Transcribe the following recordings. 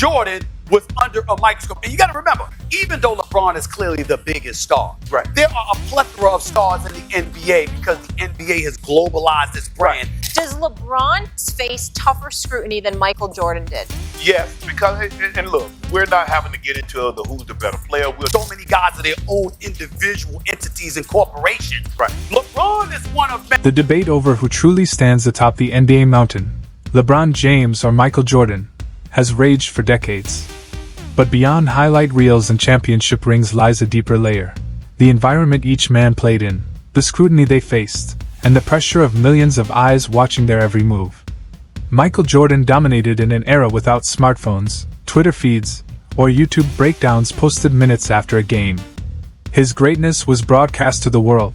Jordan was under a microscope. And you got to remember, even though LeBron is clearly the biggest star, right, there are a plethora of stars in the NBA because the NBA has globalized its brand. Does LeBron face tougher scrutiny than Michael Jordan did? Yes, because, and look, we're not having to get into the who's the better player. So many guys are their own individual entities and corporations. Right. LeBron is one of the debate over who truly stands atop the NBA mountain, LeBron James or Michael Jordan, has raged for decades. But beyond highlight reels and championship rings lies a deeper layer. The environment each man played in, the scrutiny they faced, and the pressure of millions of eyes watching their every move. Michael Jordan dominated in an era without smartphones, Twitter feeds, or YouTube breakdowns posted minutes after a game. His greatness was broadcast to the world,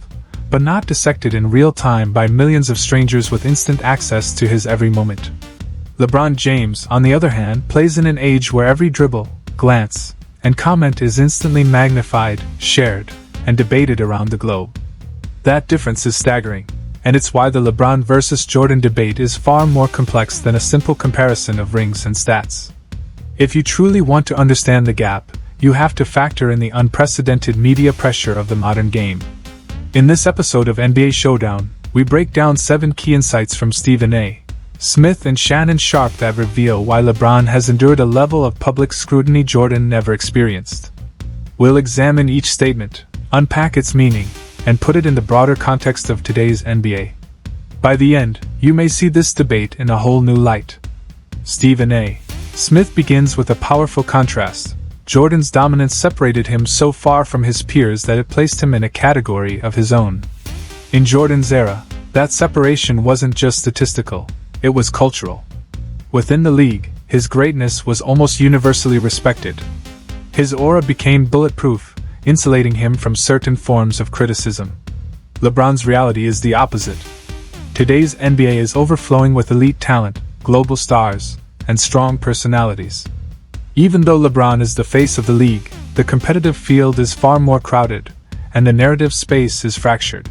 but not dissected in real time by millions of strangers with instant access to his every moment. LeBron James, on the other hand, plays in an age where every dribble, glance, and comment is instantly magnified, shared, and debated around the globe. That difference is staggering, and it's why the LeBron versus Jordan debate is far more complex than a simple comparison of rings and stats. If you truly want to understand the gap, you have to factor in the unprecedented media pressure of the modern game. In this episode of NBA Showdown, we break down 7 key insights from Stephen A. Smith and Shannon Sharpe that reveal why LeBron has endured a level of public scrutiny Jordan never experienced. We'll examine each statement, unpack its meaning, and put it in the broader context of today's NBA. By the end, you may see this debate in a whole new light. Stephen A. Smith begins with a powerful contrast. Jordan's dominance separated him so far from his peers that it placed him in a category of his own. In Jordan's era, that separation wasn't just statistical. It was cultural. Within the league, his greatness was almost universally respected. His aura became bulletproof, insulating him from certain forms of criticism. LeBron's reality is the opposite. Today's NBA is overflowing with elite talent, global stars, and strong personalities. Even though LeBron is the face of the league, the competitive field is far more crowded, and the narrative space is fractured.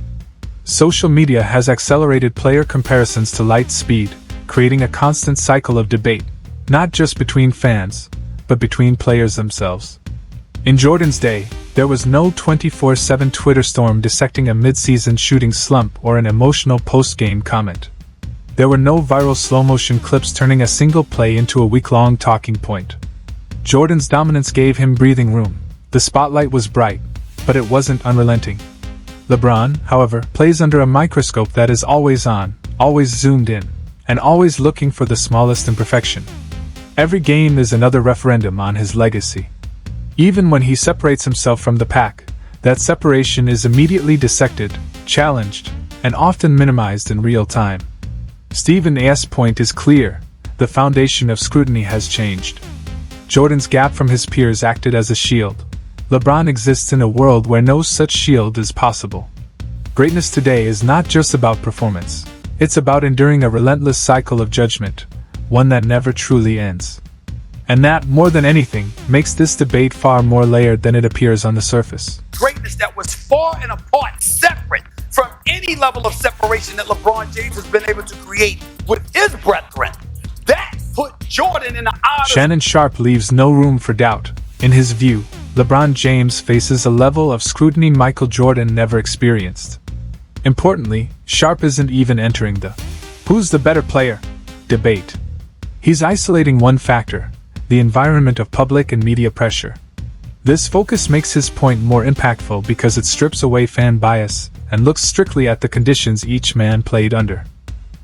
Social media has accelerated player comparisons to light speed, creating a constant cycle of debate, not just between fans, but between players themselves. In Jordan's day, there was no 24/7 Twitter storm dissecting a mid-season shooting slump or an emotional post-game comment. There were no viral slow-motion clips turning a single play into a week-long talking point. Jordan's dominance gave him breathing room. The spotlight was bright, but it wasn't unrelenting. LeBron, however, plays under a microscope that is always on, always zoomed in, and always looking for the smallest imperfection. Every game is another referendum on his legacy. Even when he separates himself from the pack, that separation is immediately dissected, challenged, and often minimized in real time. Stephen A.'s point is clear: the foundation of scrutiny has changed. Jordan's gap from his peers acted as a shield. LeBron exists in a world where no such shield is possible. Greatness today is not just about performance. It's about enduring a relentless cycle of judgment, one that never truly ends. And that, more than anything, makes this debate far more layered than it appears on the surface. Greatness that was far and apart, separate from any level of separation that LeBron James has been able to create with his brethren. That put Jordan in the eye of... Shannon Sharpe leaves no room for doubt. In his view, LeBron James faces a level of scrutiny Michael Jordan never experienced. Importantly, Sharpe isn't even entering the "who's the better player" debate. He's isolating one factor: the environment of public and media pressure. This focus makes his point more impactful because it strips away fan bias and looks strictly at the conditions each man played under.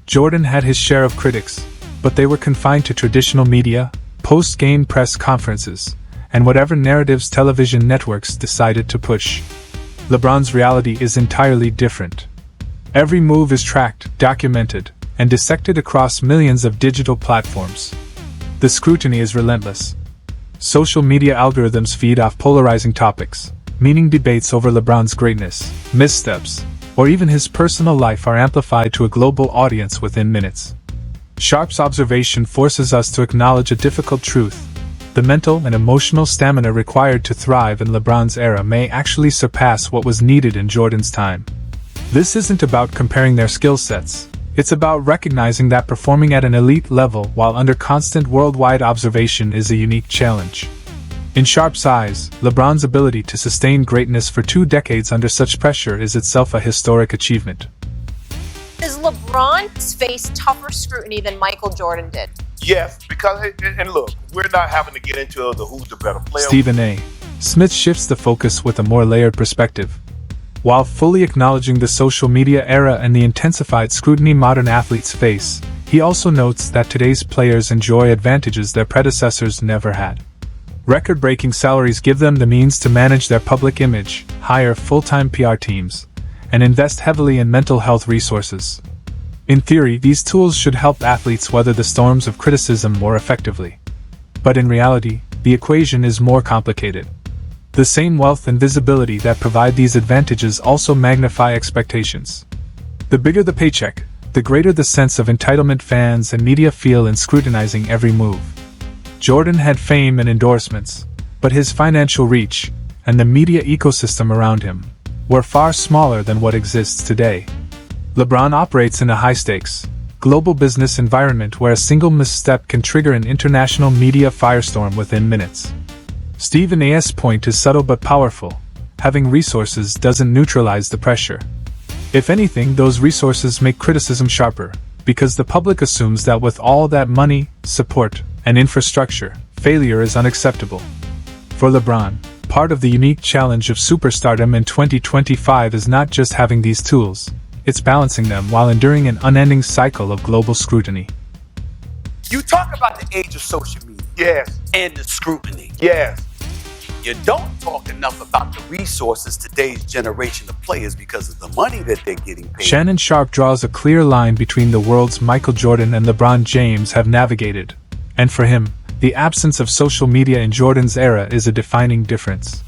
Jordan had his share of critics, but they were confined to traditional media, post-game press conferences, and whatever narratives television networks decided to push. LeBron's reality is entirely different. Every move is tracked, documented, and dissected across millions of digital platforms. The scrutiny is relentless. Social media algorithms feed off polarizing topics, meaning debates over LeBron's greatness, missteps, or even his personal life are amplified to a global audience within minutes. Sharpe's observation forces us to acknowledge a difficult truth: the mental and emotional stamina required to thrive in LeBron's era may actually surpass what was needed in Jordan's time. This isn't about comparing their skill sets, It's about recognizing that performing at an elite level while under constant worldwide observation is a unique challenge. In Sharp's eyes, LeBron's ability to sustain greatness for 2 decades under such pressure is itself a historic achievement. Does LeBron face tougher scrutiny than Michael Jordan did? Yes, because, and look, we're not having to get into the who's the better player. Stephen A. Smith shifts the focus with a more layered perspective. While fully acknowledging the social media era and the intensified scrutiny modern athletes face, he also notes that today's players enjoy advantages their predecessors never had. Record-breaking salaries give them the means to manage their public image, hire full-time PR teams, and invest heavily in mental health resources. In theory, these tools should help athletes weather the storms of criticism more effectively. But in reality, the equation is more complicated. The same wealth and visibility that provide these advantages also magnify expectations. The bigger the paycheck, the greater the sense of entitlement fans and media feel in scrutinizing every move. Jordan had fame and endorsements, but his financial reach, and the media ecosystem around him, were far smaller than what exists today. LeBron operates in a high-stakes, global business environment where a single misstep can trigger an international media firestorm within minutes. Stephen A.'s point is subtle but powerful. Having resources doesn't neutralize the pressure. If anything, those resources make criticism sharper, because the public assumes that with all that money, support, and infrastructure, failure is unacceptable. For LeBron, part of the unique challenge of superstardom in 2025 is not just having these tools, it's balancing them while enduring an unending cycle of global scrutiny. You talk about the age of social media. Yes. And the scrutiny. Yes. You don't talk enough about the resources today's generation of players because of the money that they're getting paid. Shannon Sharpe draws a clear line between the worlds Michael Jordan and LeBron James have navigated. And for him, the absence of social media in Jordan's era is a defining difference.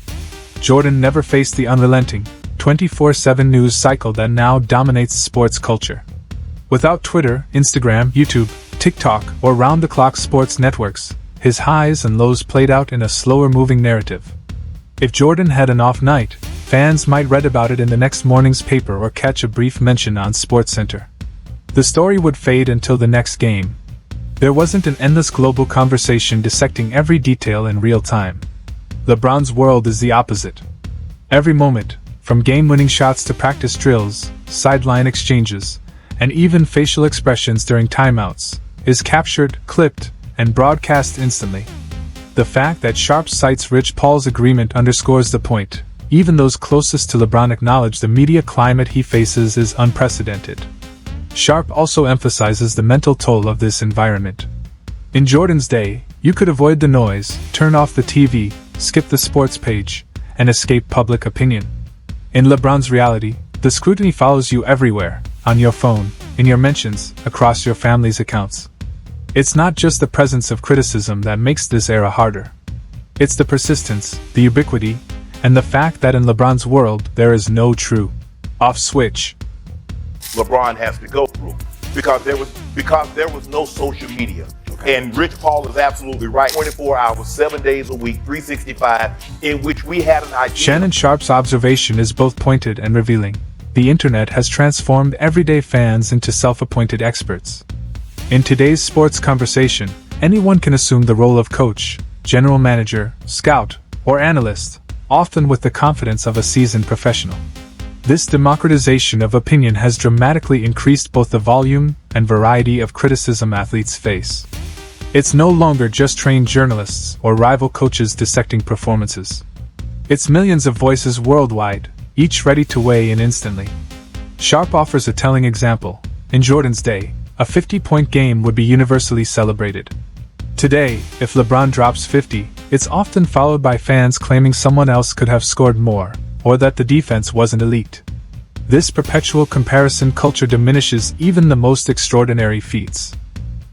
Jordan never faced the unrelenting, 24/7 news cycle that now dominates sports culture. Without Twitter, Instagram, YouTube, TikTok, or round-the-clock sports networks, his highs and lows played out in a slower-moving narrative. If Jordan had an off night, fans might read about it in the next morning's paper or catch a brief mention on SportsCenter. The story would fade until the next game. There wasn't an endless global conversation dissecting every detail in real time. LeBron's world is the opposite. Every moment, from game-winning shots to practice drills, sideline exchanges, and even facial expressions during timeouts, is captured, clipped, and broadcast instantly. The fact that Sharpe cites Rich Paul's agreement underscores the point. Even those closest to LeBron acknowledge the media climate he faces is unprecedented. Sharpe also emphasizes the mental toll of this environment. In Jordan's day, you could avoid the noise, turn off the TV, skip the sports page, and escape public opinion. In LeBron's reality, the scrutiny follows you everywhere, on your phone, in your mentions, across your family's accounts. It's not just the presence of criticism that makes this era harder. It's the persistence, the ubiquity, and the fact that in LeBron's world there is no true off switch. LeBron has to go through because there was no social media. And Rich Paul is absolutely right. 24 hours, 7 days a week, 365, in which we had an idea. Shannon Sharpe's observation is both pointed and revealing. The internet has transformed everyday fans into self-appointed experts. In today's sports conversation, anyone can assume the role of coach, general manager, scout, or analyst, often with the confidence of a seasoned professional. This democratization of opinion has dramatically increased both the volume and variety of criticism athletes face. It's no longer just trained journalists or rival coaches dissecting performances. It's millions of voices worldwide, each ready to weigh in instantly. Sharpe offers a telling example. In Jordan's day, a 50-point game would be universally celebrated. Today, if LeBron drops 50, it's often followed by fans claiming someone else could have scored more, or that the defense wasn't elite. This perpetual comparison culture diminishes even the most extraordinary feats.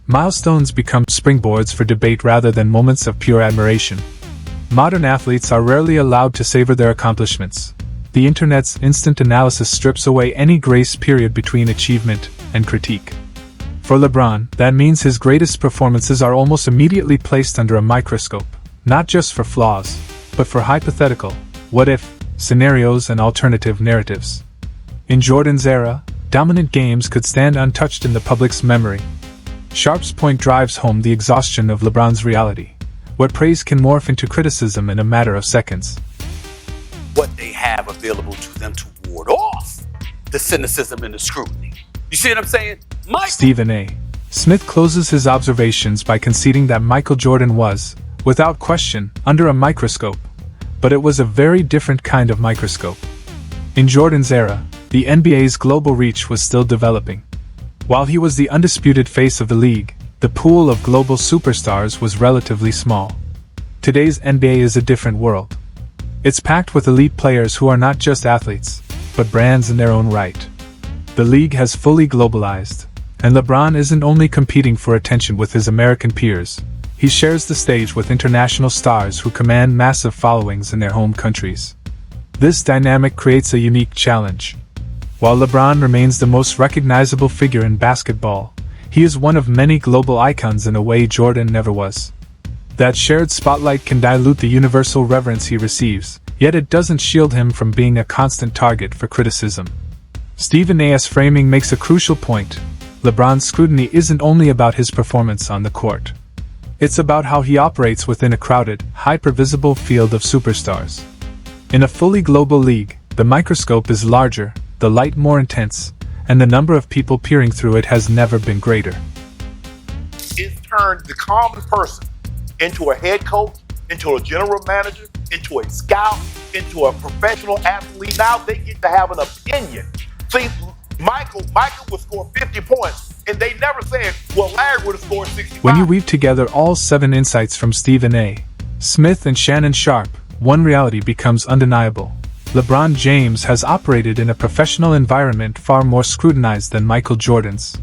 Milestones become springboards for debate rather than moments of pure admiration. Modern athletes are rarely allowed to savor their accomplishments. The internet's instant analysis strips away any grace period between achievement and critique. For LeBron, that means his greatest performances are almost immediately placed under a microscope, not just for flaws, but for hypothetical, what-if, scenarios and alternative narratives. In Jordan's era, dominant games could stand untouched in the public's memory. Sharp's point drives home the exhaustion of LeBron's reality, where praise can morph into criticism in a matter of seconds. What they have available to them to ward off the cynicism and the scrutiny. You see what I'm saying? Stephen A. Smith closes his observations by conceding that Michael Jordan was, without question, under a microscope, but it was a very different kind of microscope. In Jordan's era, the NBA's global reach was still developing. While he was the undisputed face of the league, the pool of global superstars was relatively small. Today's NBA is a different world. It's packed with elite players who are not just athletes, but brands in their own right. The league has fully globalized, and LeBron isn't only competing for attention with his American peers, he shares the stage with international stars who command massive followings in their home countries. This dynamic creates a unique challenge. While LeBron remains the most recognizable figure in basketball, he is one of many global icons in a way Jordan never was. That shared spotlight can dilute the universal reverence he receives, yet it doesn't shield him from being a constant target for criticism. Stephen A.'s framing makes a crucial point. LeBron's scrutiny isn't only about his performance on the court. It's about how he operates within a crowded, hyper-visible field of superstars. In a fully global league, the microscope is larger, the light more intense, and the number of people peering through it has never been greater. It turned the common person into a head coach, into a general manager, into a scout, into a professional athlete. Now they get to have an opinion. See, Michael would score 50 points, and they never said, well, Larry would have scored 65. When you weave together all 7 insights from Stephen A. Smith and Shannon Sharp, one reality becomes undeniable. LeBron James has operated in a professional environment far more scrutinized than Michael Jordan's.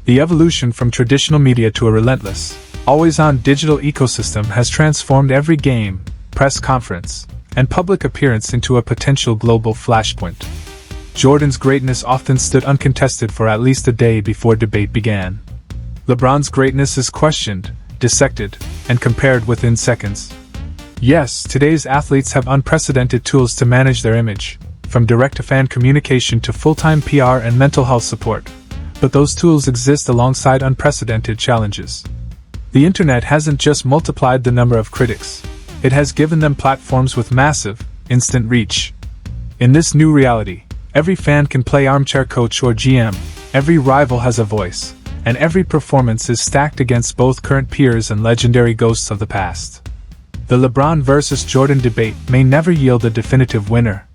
The evolution from traditional media to a relentless, always-on digital ecosystem has transformed every game, press conference, and public appearance into a potential global flashpoint. Jordan's greatness often stood uncontested for at least a day before debate began. LeBron's greatness is questioned, dissected, and compared within seconds. Yes, today's athletes have unprecedented tools to manage their image, from direct-to-fan communication to full-time PR and mental health support. But those tools exist alongside unprecedented challenges. The internet hasn't just multiplied the number of critics, it has given them platforms with massive, instant reach. In this new reality, every fan can play armchair coach or GM, every rival has a voice, and every performance is stacked against both current peers and legendary ghosts of the past. The LeBron versus Jordan debate may never yield a definitive winner.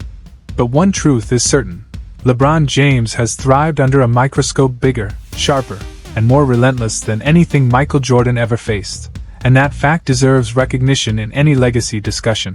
But one truth is certain. LeBron James has thrived under a microscope bigger, sharper, and more relentless than anything Michael Jordan ever faced, and that fact deserves recognition in any legacy discussion.